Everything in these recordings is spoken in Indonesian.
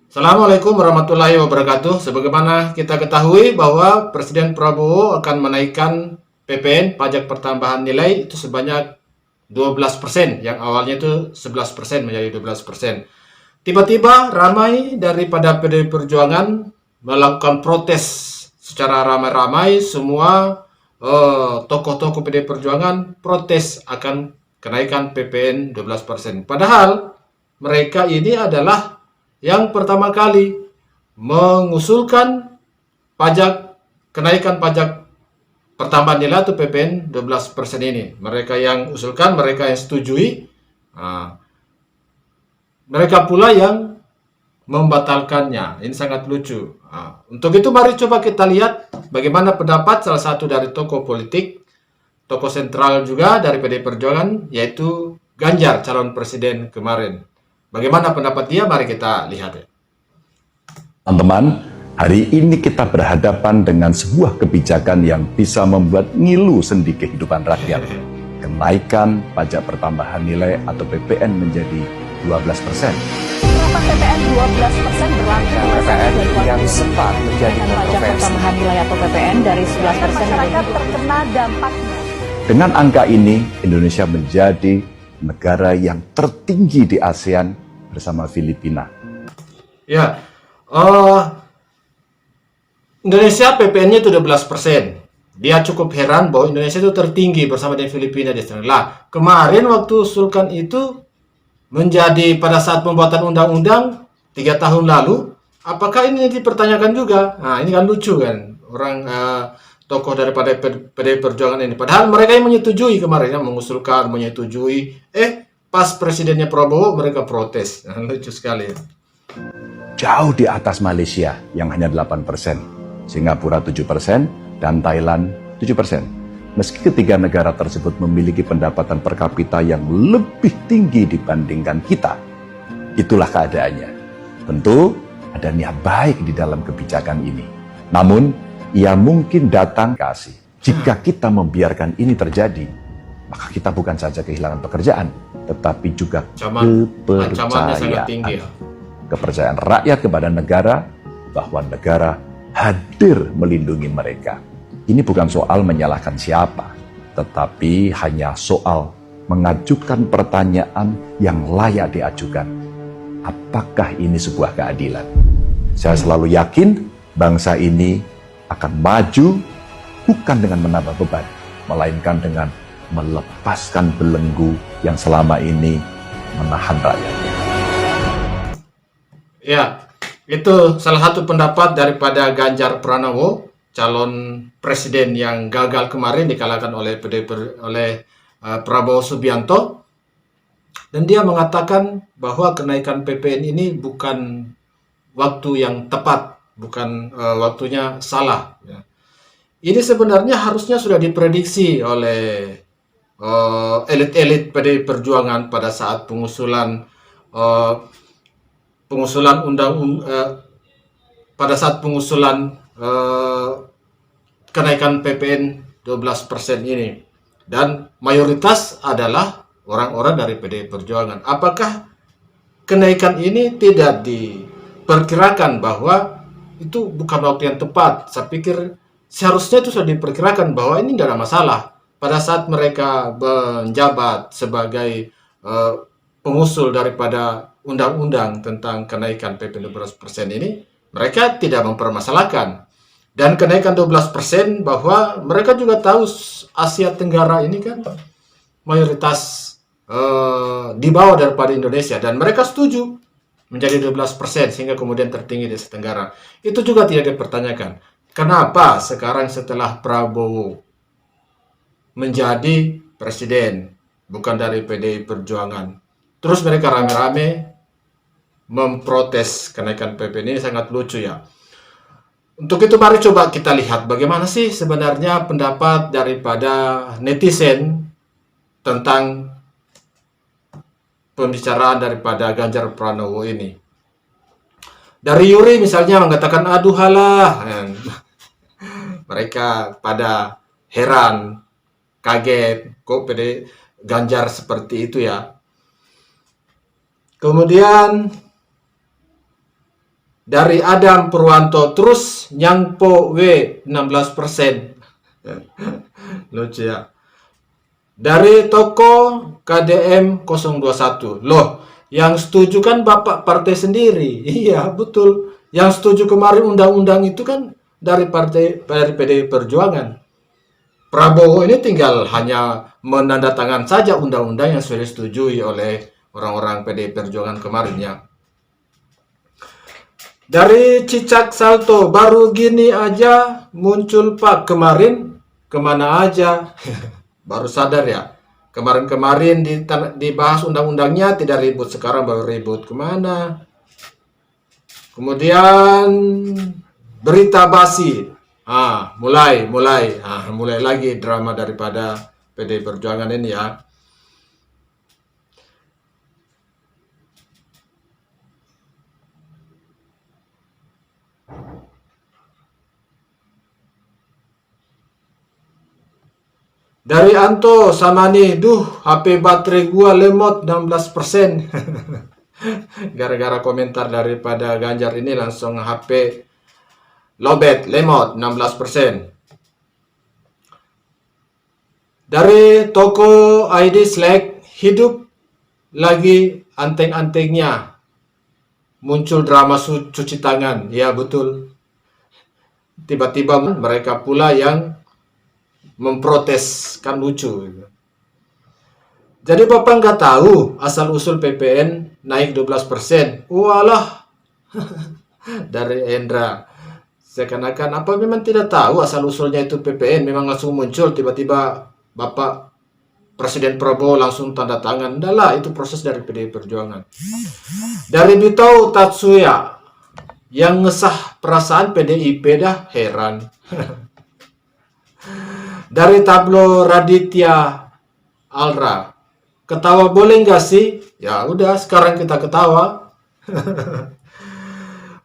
Assalamualaikum warahmatullahi wabarakatuh. Sebagaimana kita ketahui bahwa Presiden Prabowo akan menaikkan PPN pajak pertambahan nilai itu sebanyak 12%, yang awalnya itu 11% menjadi 12%. Tiba-tiba ramai daripada PDI Perjuangan melakukan protes secara ramai-ramai. Semua tokoh-tokoh PDI Perjuangan protes akan kenaikan PPN 12%. Padahal mereka ini adalah yang pertama kali mengusulkan kenaikan pajak pertambahan nilai atau PPN 12% ini. Mereka yang usulkan, mereka yang setujui, mereka pula yang membatalkannya. Ini sangat lucu. Untuk itu mari coba kita lihat bagaimana pendapat salah satu dari tokoh politik, tokoh sentral juga dari PDI Perjuangan, yaitu Ganjar, calon presiden kemarin. Bagaimana pendapat dia? Mari kita lihat ya. Teman-teman, hari ini kita berhadapan dengan sebuah kebijakan yang bisa membuat ngilu sendi kehidupan rakyat. Kenaikan pajak pertambahan nilai atau PPN menjadi 12%. Penerapan PPN 12% berlaku PPN yang sempat menjadi pajak pertambahan nilai atau PPN dari 11% masyarakat terkena dampaknya. Dengan angka ini, Indonesia menjadi negara yang tertinggi di ASEAN bersama Filipina. Ya, Indonesia PPN-nya itu 12%. Dia cukup heran bahwa Indonesia itu tertinggi bersama dengan Filipina di sana. Lah, kemarin waktu usulkan itu menjadi pada saat pembuatan undang-undang 3 tahun lalu, apakah ini dipertanyakan juga? Nah, ini kan lucu kan, orang tokoh daripada PDI Perjuangan ini. Padahal mereka yang menyetujui kemarin, yang mengusulkan, menyetujui. Pas presidennya Prabowo, mereka protes. Nah, lucu sekali. Jauh di atas Malaysia yang hanya 8%, Singapura 7%, dan Thailand 7%. Meski ketiga negara tersebut memiliki pendapatan per kapita yang lebih tinggi dibandingkan kita, itulah keadaannya. Tentu ada niat baik di dalam kebijakan ini. Namun, ia mungkin datang kasih. Jika kita membiarkan ini terjadi, maka kita bukan saja kehilangan pekerjaan, tetapi juga Ancamannya sangat tinggi ya. Kepercayaan rakyat kepada negara bahwa negara hadir melindungi mereka. Ini bukan soal menyalahkan siapa, tetapi hanya soal mengajukan pertanyaan yang layak diajukan. Apakah ini sebuah keadilan? Saya selalu yakin bangsa ini akan maju bukan dengan menambah beban, melainkan dengan melepaskan belenggu yang selama ini menahan rakyatnya. Ya, itu salah satu pendapat daripada Ganjar Pranowo, calon presiden yang gagal kemarin dikalahkan oleh Prabowo Subianto. Dan dia mengatakan bahwa kenaikan PPN ini bukan waktu yang tepat, bukan waktunya salah. Ya. Ini sebenarnya harusnya sudah diprediksi oleh elit-elit PDI Perjuangan pada saat pengusulan kenaikan PPN 12% ini. Dan mayoritas adalah orang-orang dari PDI Perjuangan. Apakah kenaikan ini tidak diperkirakan bahwa itu bukan waktu yang tepat? Saya pikir seharusnya itu sudah diperkirakan bahwa ini tidak ada masalah. Pada saat mereka menjabat sebagai pengusul daripada undang-undang tentang kenaikan PPN 12% ini, mereka tidak mempermasalahkan. Dan kenaikan 12% bahwa mereka juga tahu Asia Tenggara ini kan mayoritas di bawah daripada Indonesia, dan mereka setuju menjadi 12% sehingga kemudian tertinggi di Asia Tenggara. Itu juga tidak dipertanyakan. Kenapa sekarang setelah Prabowo menjadi presiden, bukan dari PDI Perjuangan, terus mereka rame-rame memprotes kenaikan PPN ini? Sangat lucu ya. Untuk itu mari coba kita lihat bagaimana sih sebenarnya pendapat daripada netizen tentang pembicaraan daripada Ganjar Pranowo ini. Dari Yuri misalnya mengatakan aduh halah. Mereka pada heran, kaget, kok PD Ganjar seperti itu ya. Kemudian Dari Adam Purwanto terus Nyangpo W 16%. Lucu ya. Dari toko KDM 021. Loh, yang setuju kan Bapak partai sendiri. Iya, betul. Yang setuju kemarin undang-undang itu kan dari PDI Perjuangan. Prabowo ini tinggal hanya menandatangan saja undang-undang yang sudah disetujui oleh orang-orang PDI Perjuangan kemarin ya. Dari Cicak Salto, baru gini aja muncul Pak, kemarin kemana aja? Baru sadar ya. Kemarin-kemarin dibahas undang-undangnya tidak ribut, sekarang baru ribut. Kemana? Kemudian berita basi. Mulai lagi drama daripada PDI Perjuangan ini ya. Dari Anto sama nih, HP baterai gua lemot 16%. Gara-gara komentar daripada Ganjar ini langsung HP lobet, lemot 16%. Dari toko ID Slack, hidup lagi anteng-antengnya. Muncul drama cuci tangan. Ya betul. Tiba-tiba mereka pula yang memprotes, kan lucu. Jadi Bapak nggak tahu asal-usul PPN naik 12%. Walah. Dari Endra. Seakan-akan apa memang tidak tahu asal-usulnya itu PPN, memang langsung muncul tiba-tiba Bapak Presiden Prabowo langsung tanda tangan. Udahlah, itu proses dari PDI Perjuangan. Dari Bito Tatsuya, yang ngesah perasaan PDIP dah heran. Dari Tablo Raditya Alra, ketawa boleh nggak sih? Ya udah, sekarang kita ketawa.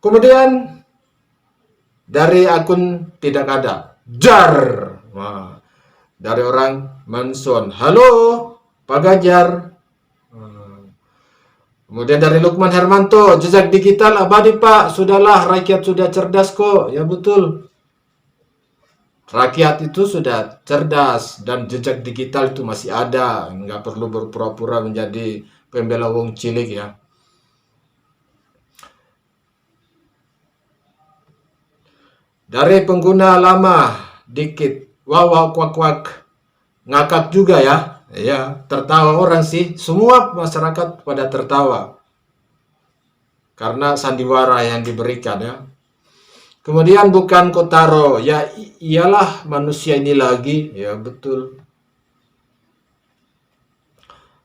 Kemudian dari akun tidak ada, jar. Wah, dari orang Manson, halo Pak Ganjar. Kemudian dari Lukman Hermanto, jejak digital abadi Pak, sudahlah rakyat sudah cerdas kok. Ya betul. Rakyat itu sudah cerdas dan jejak digital itu masih ada. Nggak perlu berpura-pura menjadi pembela wong cilik ya. Dari pengguna lama dikit, wow kuak ngakak juga ya. Ya, tertawa orang sih. Semua masyarakat pada tertawa karena sandiwara yang diberikan ya. Kemudian bukan Kotaro, ya iyalah manusia ini lagi, ya betul.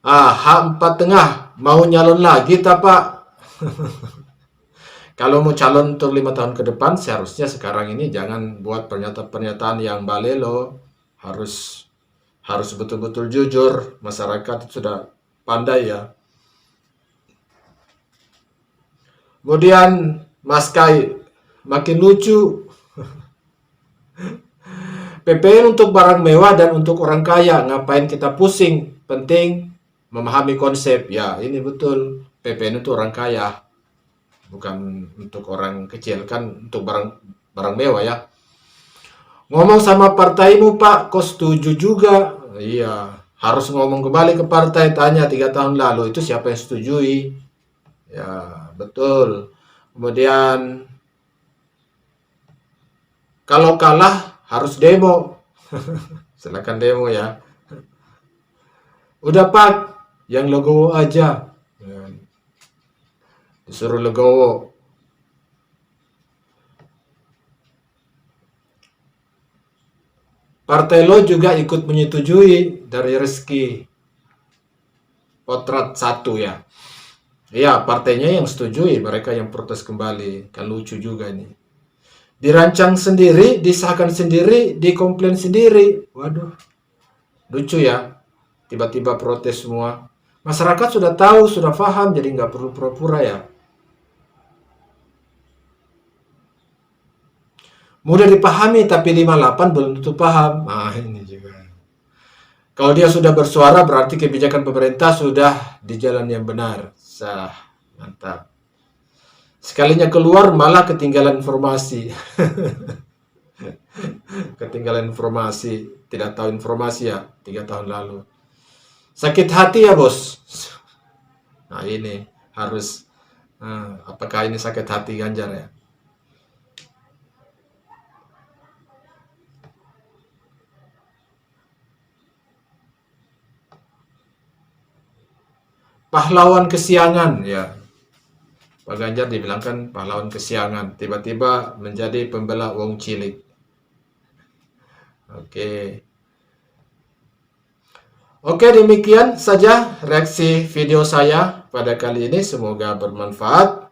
H4 Tengah mau nyalon lagi tak Pak? Kalau mau calon untuk 5 tahun ke depan, seharusnya sekarang ini jangan buat pernyataan-pernyataan yang balelo. Harus betul-betul jujur. Masyarakat sudah pandai ya. Kemudian Mas Kai, makin lucu. PPN untuk barang mewah dan untuk orang kaya, ngapain kita pusing? Penting memahami konsep. Ya, ini betul. PPN itu orang kaya, bukan untuk orang kecil, kan untuk barang mewah ya. Ngomong sama partaimu Pak, kok setuju juga? Iya, harus ngomong kembali ke partai, tanya 3 tahun lalu itu siapa yang setujui? Ya, betul. Kemudian kalau kalah harus demo. Silakan demo ya. Udah Pak, yang legowo aja. Disuruh legowo. Partai lo juga ikut menyetujui dari Reski Potrat 1 ya. Iya, partainya yang setujui, mereka yang protes kembali. Kan lucu juga nih. Dirancang sendiri, disahkan sendiri, dikomplain sendiri. Waduh, lucu ya. Tiba-tiba protes semua. Masyarakat sudah tahu, sudah paham, jadi nggak perlu pura-pura ya. Mudah dipahami, tapi 58 belum tentu paham. Nah, ini juga. Kalau dia sudah bersuara, berarti kebijakan pemerintah sudah di jalan yang benar. Sah, mantap. Sekalinya keluar malah ketinggalan informasi. Ketinggalan informasi, tidak tahu informasi ya 3 tahun lalu. Sakit hati ya bos. Nah ini harus, apakah ini sakit hati Ganjar ya? Pahlawan kesiangan ya. Pak Ganjar dibilangkan pahlawan kesiangan, tiba-tiba menjadi pembela wong cilik. Oke, demikian saja reaksi video saya pada kali ini. Semoga bermanfaat.